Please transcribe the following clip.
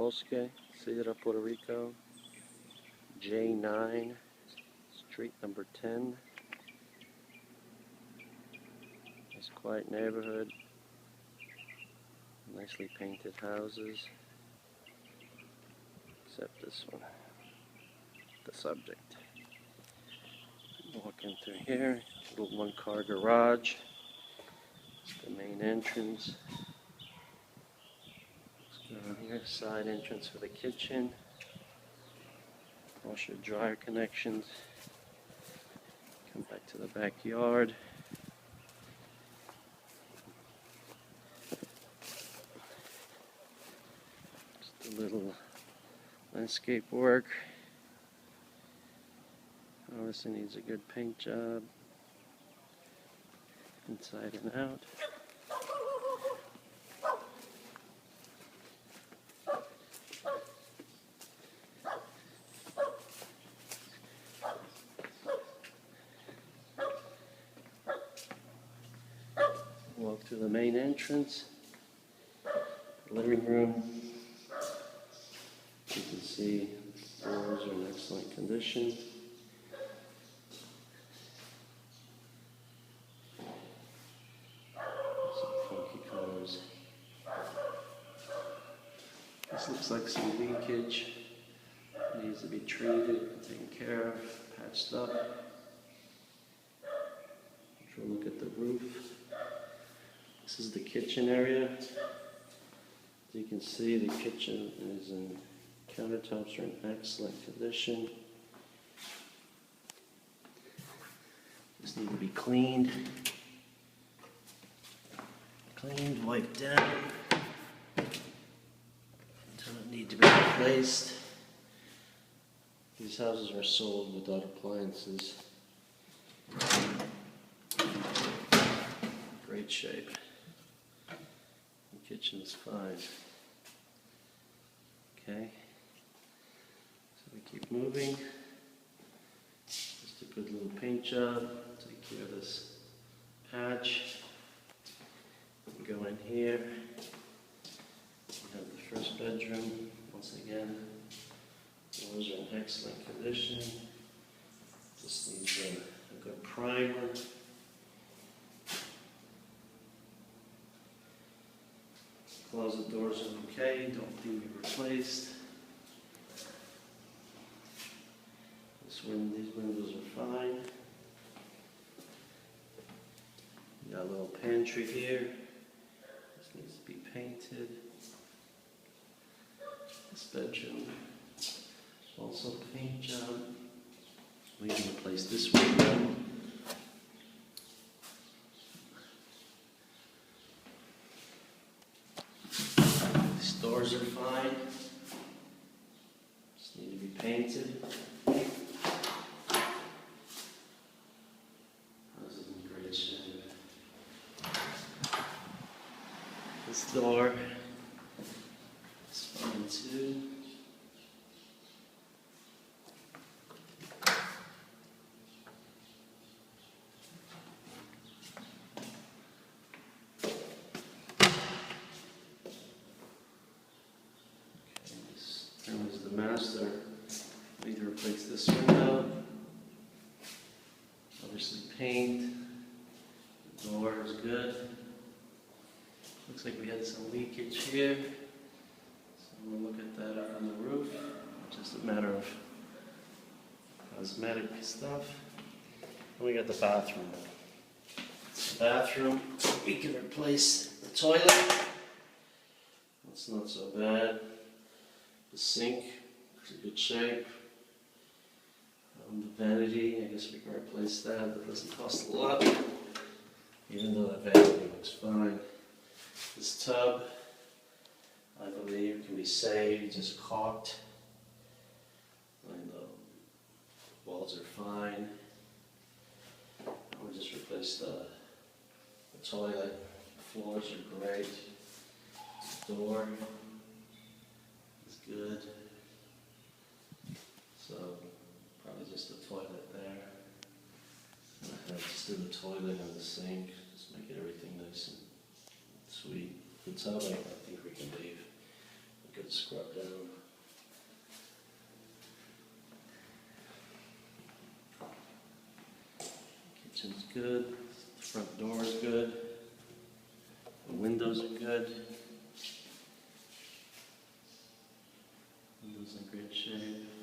Bosque, Cidra, Puerto Rico, J9, street number 10. Nice quiet neighborhood, nicely painted houses, except this one, the subject. Walking through here, little one-car garage, the main entrance. Let's go on here, side entrance for the kitchen, washer dryer connections. Come back to the backyard. Just a little landscape work. Obviously needs a good paint job, inside and out. Walk through the main entrance, living room. You can see doors are in excellent condition. This looks like some leakage. It needs to be treated, taken care of, patched up. Take a look at the roof. This is the kitchen area. As you can see, the kitchen is in countertops are in excellent condition. Just need to be cleaned, wiped down. Doesn't need to be replaced. These houses are sold without appliances. Great shape. The kitchen is fine. Okay. So we keep moving. Just a good little paint job. Take care of this patch. We go in here. We have the first bedroom. Once again, doors are in excellent condition. Just needs a good primer. Closet doors are okay, don't need to be replaced. These windows are fine. Got a little pantry here. This needs to be painted. This bedroom, also paint job. We can replace this window. These doors are fine. Just need to be painted. This is in great shape. This door is fine too. Here is the master. We need to replace this window. Obviously paint. The door is good. Looks like we had some leakage here. So we'll look at that up on the roof. Just a matter of cosmetic stuff. And we got the bathroom. The bathroom, we can replace the toilet. That's not so bad. The sink is in good shape. The vanity, I guess we can replace that. That doesn't cost a lot, even though that vanity looks fine. This tub, I believe, can be saved, just caulked. And the walls are fine. We'll just replace the toilet. The floors are great. The door is good. So probably just the toilet there. Just do the toilet and the sink. Just make it everything nice and sweet. The tub, I think we can leave. Good scrub down. Kitchen's good. The front door is good. The windows are good. Windows in great shape.